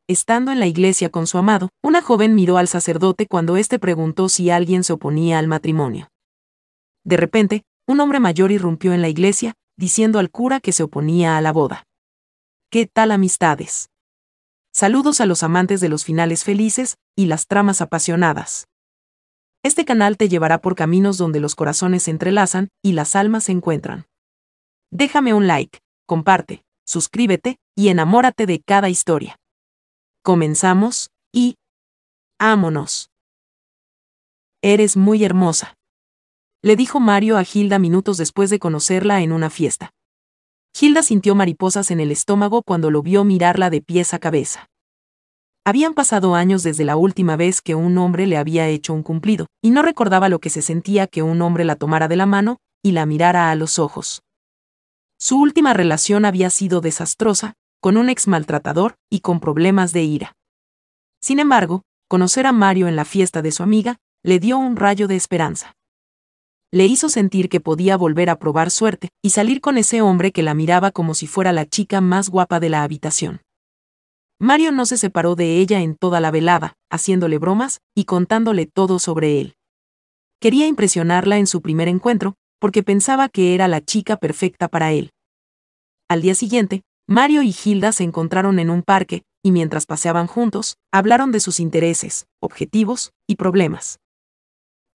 estando en la iglesia con su amado, una joven miró al sacerdote cuando éste preguntó si alguien se oponía al matrimonio. De repente, un hombre mayor irrumpió en la iglesia, diciendo al cura que se oponía a la boda. ¿Qué tal, amistades? Saludos a los amantes de los finales felices y las tramas apasionadas. Este canal te llevará por caminos donde los corazones se entrelazan y las almas se encuentran. Déjame un like, comparte, suscríbete y enamórate de cada historia. Comenzamos y... ¡ámonos! Eres muy hermosa, le dijo Mario a Hilda minutos después de conocerla en una fiesta. Hilda sintió mariposas en el estómago cuando lo vio mirarla de pies a cabeza. Habían pasado años desde la última vez que un hombre le había hecho un cumplido, y no recordaba lo que se sentía que un hombre la tomara de la mano y la mirara a los ojos. Su última relación había sido desastrosa, con un ex maltratador y con problemas de ira. Sin embargo, conocer a Mario en la fiesta de su amiga le dio un rayo de esperanza. Le hizo sentir que podía volver a probar suerte y salir con ese hombre que la miraba como si fuera la chica más guapa de la habitación. Mario no se separó de ella en toda la velada, haciéndole bromas y contándole todo sobre él. Quería impresionarla en su primer encuentro, porque pensaba que era la chica perfecta para él. Al día siguiente, Mario y Hilda se encontraron en un parque, y mientras paseaban juntos, hablaron de sus intereses, objetivos y problemas.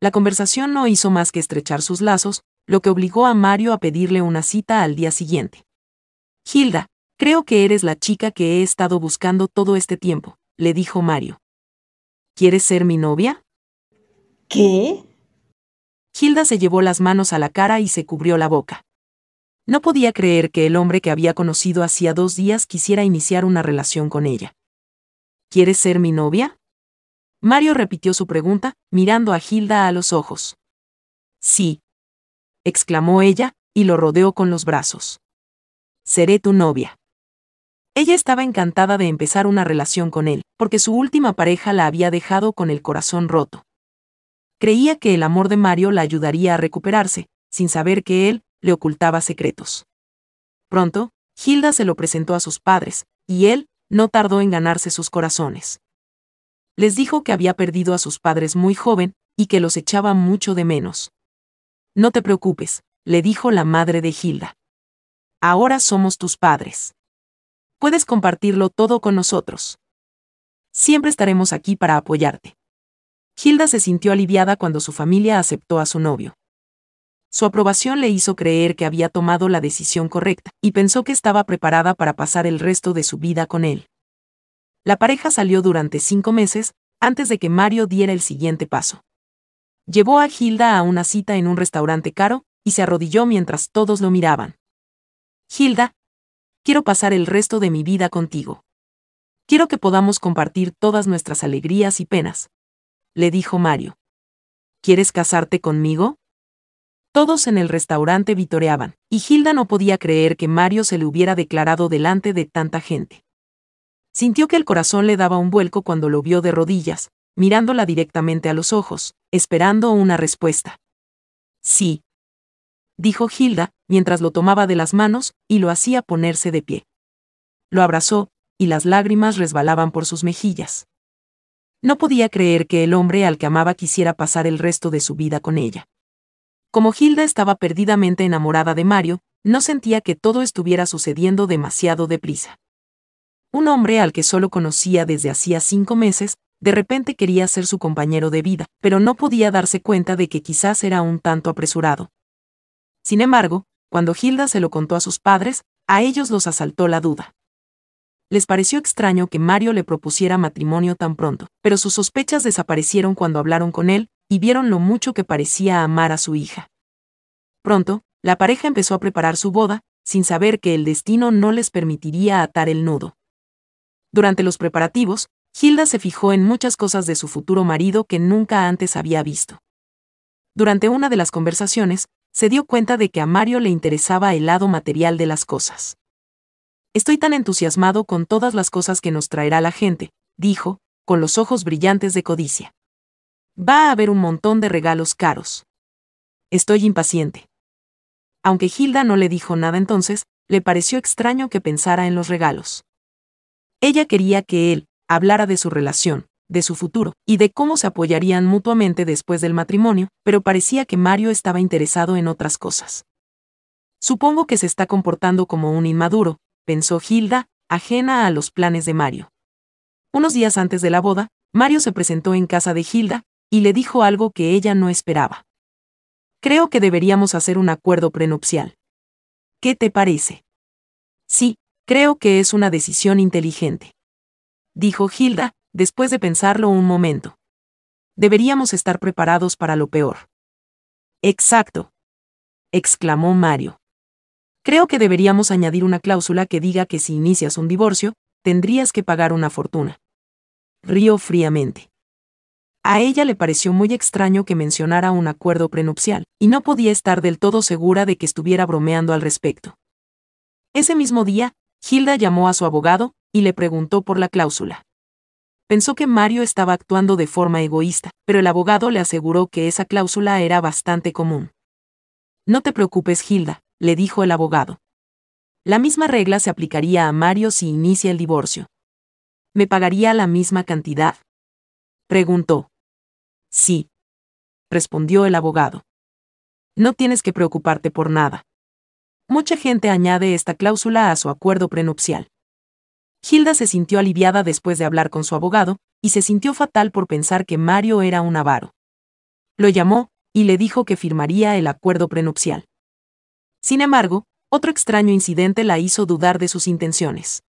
La conversación no hizo más que estrechar sus lazos, lo que obligó a Mario a pedirle una cita al día siguiente. Hilda, creo que eres la chica que he estado buscando todo este tiempo, le dijo Mario. ¿Quieres ser mi novia? ¿Qué? Hilda se llevó las manos a la cara y se cubrió la boca. No podía creer que el hombre que había conocido hacía 2 días quisiera iniciar una relación con ella. ¿Quieres ser mi novia? Mario repitió su pregunta, mirando a Hilda a los ojos. Sí, exclamó ella, y lo rodeó con los brazos. Seré tu novia. Ella estaba encantada de empezar una relación con él, porque su última pareja la había dejado con el corazón roto. Creía que el amor de Mario la ayudaría a recuperarse, sin saber que él le ocultaba secretos. Pronto, Hilda se lo presentó a sus padres, y él no tardó en ganarse sus corazones. Les dijo que había perdido a sus padres muy joven y que los echaba mucho de menos. No te preocupes, le dijo la madre de Hilda. Ahora somos tus padres. Puedes compartirlo todo con nosotros. Siempre estaremos aquí para apoyarte. Hilda se sintió aliviada cuando su familia aceptó a su novio. Su aprobación le hizo creer que había tomado la decisión correcta y pensó que estaba preparada para pasar el resto de su vida con él. La pareja salió durante 5 meses, antes de que Mario diera el siguiente paso. Llevó a Hilda a una cita en un restaurante caro, y se arrodilló mientras todos lo miraban. Hilda, quiero pasar el resto de mi vida contigo. Quiero que podamos compartir todas nuestras alegrías y penas, le dijo Mario. ¿Quieres casarte conmigo? Todos en el restaurante vitoreaban, y Hilda no podía creer que Mario se le hubiera declarado delante de tanta gente. Sintió que el corazón le daba un vuelco cuando lo vio de rodillas, mirándola directamente a los ojos, esperando una respuesta. Sí, dijo Hilda, mientras lo tomaba de las manos y lo hacía ponerse de pie. Lo abrazó, y las lágrimas resbalaban por sus mejillas. No podía creer que el hombre al que amaba quisiera pasar el resto de su vida con ella. Como Hilda estaba perdidamente enamorada de Mario, no sentía que todo estuviera sucediendo demasiado deprisa. Un hombre al que solo conocía desde hacía 5 meses, de repente quería ser su compañero de vida, pero no podía darse cuenta de que quizás era un tanto apresurado. Sin embargo, cuando Hilda se lo contó a sus padres, a ellos los asaltó la duda. Les pareció extraño que Mario le propusiera matrimonio tan pronto, pero sus sospechas desaparecieron cuando hablaron con él y vieron lo mucho que parecía amar a su hija. Pronto, la pareja empezó a preparar su boda, sin saber que el destino no les permitiría atar el nudo. Durante los preparativos, Hilda se fijó en muchas cosas de su futuro marido que nunca antes había visto. Durante una de las conversaciones, se dio cuenta de que a Mario le interesaba el lado material de las cosas. Estoy tan entusiasmado con todas las cosas que nos traerá la gente, dijo, con los ojos brillantes de codicia. Va a haber un montón de regalos caros. Estoy impaciente. Aunque Hilda no le dijo nada entonces, le pareció extraño que pensara en los regalos. Ella quería que él, hablara de su relación, de su futuro, y de cómo se apoyarían mutuamente después del matrimonio, pero parecía que Mario estaba interesado en otras cosas. Supongo que se está comportando como un inmaduro, pensó Hilda, ajena a los planes de Mario. Unos días antes de la boda, Mario se presentó en casa de Hilda, y le dijo algo que ella no esperaba. Creo que deberíamos hacer un acuerdo prenupcial. ¿Qué te parece? Sí, creo que es una decisión inteligente, dijo Hilda, después de pensarlo un momento. Deberíamos estar preparados para lo peor. Exacto, exclamó Mario. Creo que deberíamos añadir una cláusula que diga que si inicias un divorcio, tendrías que pagar una fortuna. Rió fríamente. A ella le pareció muy extraño que mencionara un acuerdo prenupcial, y no podía estar del todo segura de que estuviera bromeando al respecto. Ese mismo día, Hilda llamó a su abogado y le preguntó por la cláusula. Pensó que Mario estaba actuando de forma egoísta, pero el abogado le aseguró que esa cláusula era bastante común. No te preocupes, Hilda, le dijo el abogado. La misma regla se aplicaría a Mario si inicia el divorcio. ¿Me pagaría la misma cantidad?, preguntó. Sí, respondió el abogado. No tienes que preocuparte por nada. Mucha gente añade esta cláusula a su acuerdo prenupcial. Hilda se sintió aliviada después de hablar con su abogado, y se sintió fatal por pensar que Mario era un avaro. Lo llamó, y le dijo que firmaría el acuerdo prenupcial. Sin embargo, otro extraño incidente la hizo dudar de sus intenciones.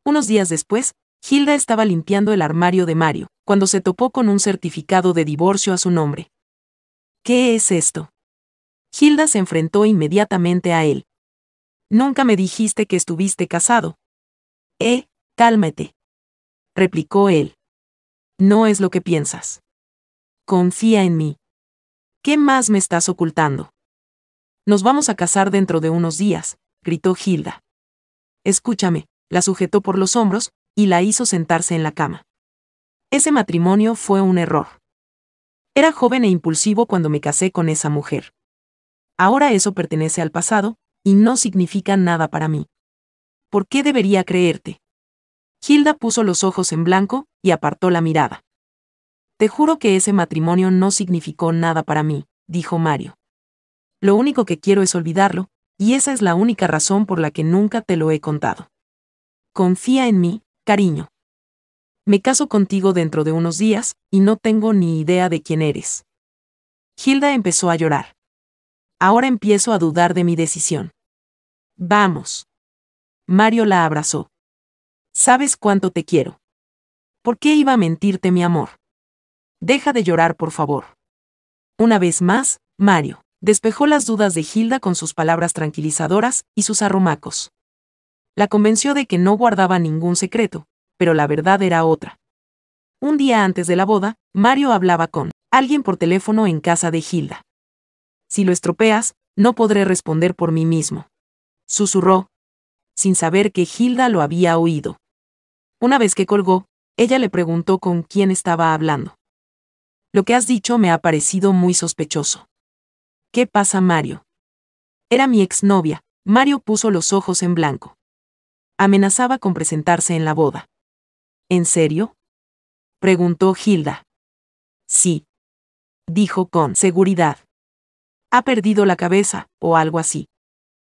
Unos días después, Hilda estaba limpiando el armario de Mario, cuando se topó con un certificado de divorcio a su nombre. ¿Qué es esto? Hilda se enfrentó inmediatamente a él. Nunca me dijiste que estuviste casado. Cálmate, replicó él. No es lo que piensas. Confía en mí. ¿Qué más me estás ocultando? Nos vamos a casar dentro de unos días, gritó Hilda. Escúchame, la sujetó por los hombros y la hizo sentarse en la cama. Ese matrimonio fue un error. Era joven e impulsivo cuando me casé con esa mujer. Ahora eso pertenece al pasado, y no significa nada para mí. ¿Por qué debería creerte? Hilda puso los ojos en blanco y apartó la mirada. Te juro que ese matrimonio no significó nada para mí, dijo Mario. Lo único que quiero es olvidarlo, y esa es la única razón por la que nunca te lo he contado. Confía en mí, cariño. Me caso contigo dentro de unos días, y no tengo ni idea de quién eres. Hilda empezó a llorar. Ahora empiezo a dudar de mi decisión. Vamos. Mario la abrazó. ¿Sabes cuánto te quiero? ¿Por qué iba a mentirte, mi amor? Deja de llorar, por favor. Una vez más, Mario despejó las dudas de Hilda con sus palabras tranquilizadoras y sus arrumacos. La convenció de que no guardaba ningún secreto, pero la verdad era otra. Un día antes de la boda, Mario hablaba con alguien por teléfono en casa de Hilda. Si lo estropeas, no podré responder por mí mismo, susurró, sin saber que Hilda lo había oído. Una vez que colgó, ella le preguntó con quién estaba hablando. Lo que has dicho me ha parecido muy sospechoso. ¿Qué pasa, Mario? Era mi exnovia. Mario puso los ojos en blanco. Amenazaba con presentarse en la boda. ¿En serio?, preguntó Hilda. Sí, dijo con seguridad. Ha perdido la cabeza, o algo así.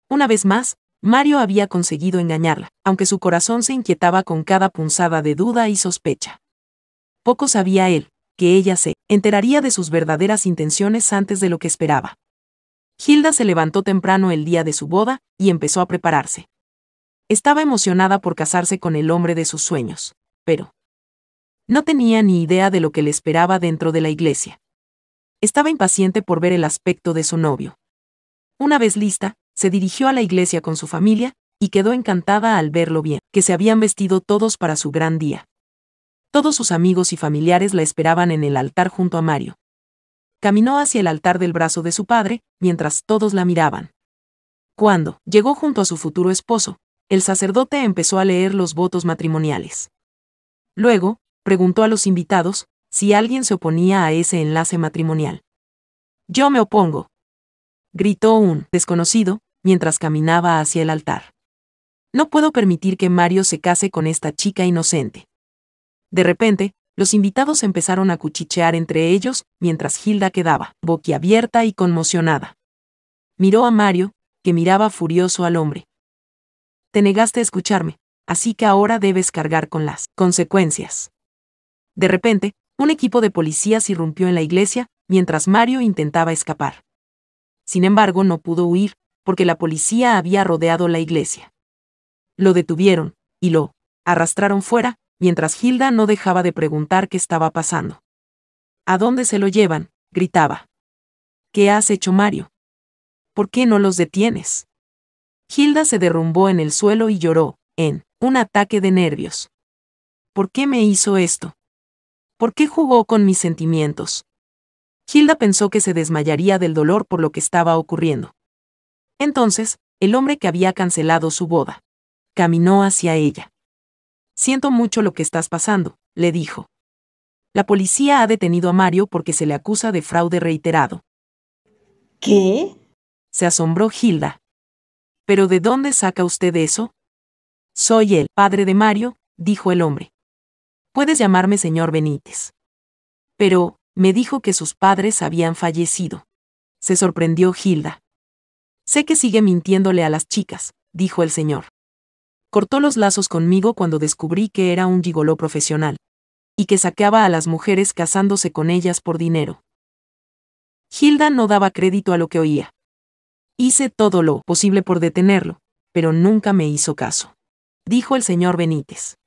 Una vez más, Mario había conseguido engañarla, aunque su corazón se inquietaba con cada punzada de duda y sospecha. Poco sabía él, que ella se enteraría de sus verdaderas intenciones antes de lo que esperaba. Hilda se levantó temprano el día de su boda y empezó a prepararse. Estaba emocionada por casarse con el hombre de sus sueños, pero no tenía ni idea de lo que le esperaba dentro de la iglesia. Estaba impaciente por ver el aspecto de su novio. Una vez lista, se dirigió a la iglesia con su familia, y quedó encantada al ver lo bien que se habían vestido todos para su gran día. Todos sus amigos y familiares la esperaban en el altar junto a Mario. Caminó hacia el altar del brazo de su padre, mientras todos la miraban. Cuando llegó junto a su futuro esposo, el sacerdote empezó a leer los votos matrimoniales. Luego, preguntó a los invitados si alguien se oponía a ese enlace matrimonial. Yo me opongo, gritó un desconocido, mientras caminaba hacia el altar. No puedo permitir que Mario se case con esta chica inocente. De repente, los invitados empezaron a cuchichear entre ellos, mientras Hilda quedaba boquiabierta y conmocionada. Miró a Mario, que miraba furioso al hombre. Te negaste a escucharme, así que ahora debes cargar con las consecuencias. De repente, un equipo de policías irrumpió en la iglesia, mientras Mario intentaba escapar. Sin embargo, no pudo huir, porque la policía había rodeado la iglesia. Lo detuvieron, y lo arrastraron fuera, mientras Hilda no dejaba de preguntar qué estaba pasando. ¿A dónde se lo llevan?, gritaba. ¿Qué has hecho, Mario? ¿Por qué no los detienes? Hilda se derrumbó en el suelo y lloró, en un ataque de nervios. ¿Por qué me hizo esto? ¿Por qué jugó con mis sentimientos? Hilda pensó que se desmayaría del dolor por lo que estaba ocurriendo. Entonces, el hombre que había cancelado su boda caminó hacia ella. Siento mucho lo que estás pasando, le dijo. La policía ha detenido a Mario porque se le acusa de fraude reiterado. ¿Qué? Se asombró Hilda. ¿Pero de dónde saca usted eso? Soy el padre de Mario, dijo el hombre. Puedes llamarme señor Benítez. Pero, me dijo que sus padres habían fallecido. Se sorprendió Hilda. Sé que sigue mintiéndole a las chicas, dijo el señor. Cortó los lazos conmigo cuando descubrí que era un gigoló profesional. Y que saqueaba a las mujeres casándose con ellas por dinero. Hilda no daba crédito a lo que oía. Hice todo lo posible por detenerlo, pero nunca me hizo caso. Dijo el señor Benítez.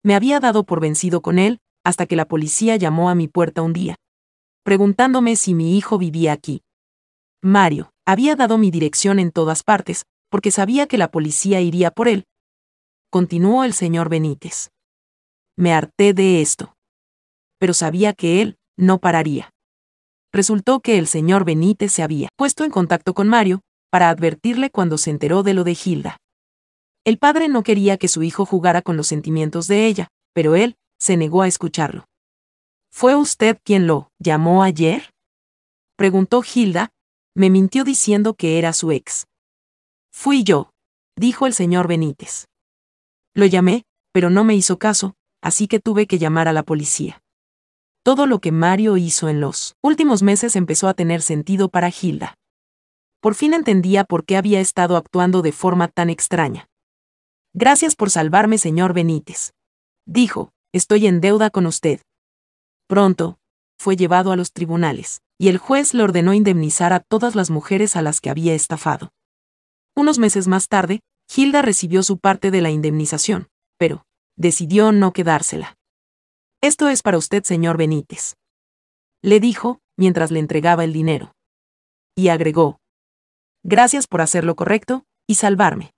Me había dado por vencido con él, hasta que la policía llamó a mi puerta un día, preguntándome si mi hijo vivía aquí. Mario había dado mi dirección en todas partes, porque sabía que la policía iría por él. Continuó el señor Benítez. Me harté de esto. Pero sabía que él no pararía. Resultó que el señor Benítez se había puesto en contacto con Mario, para advertirle cuando se enteró de lo de Hilda. El padre no quería que su hijo jugara con los sentimientos de ella, pero él se negó a escucharlo. ¿Fue usted quien lo llamó ayer?, preguntó Hilda. Me mintió diciendo que era su ex. Fui yo, dijo el señor Benítez. Lo llamé, pero no me hizo caso, así que tuve que llamar a la policía. Todo lo que Mario hizo en los últimos meses empezó a tener sentido para Hilda. Por fin entendía por qué había estado actuando de forma tan extraña. Gracias por salvarme, señor Benítez, dijo. Estoy en deuda con usted. Pronto, fue llevado a los tribunales, y el juez le ordenó indemnizar a todas las mujeres a las que había estafado. Unos meses más tarde, Hilda recibió su parte de la indemnización, pero decidió no quedársela. Esto es para usted, señor Benítez, le dijo, mientras le entregaba el dinero. Y agregó: gracias por hacer lo correcto y salvarme.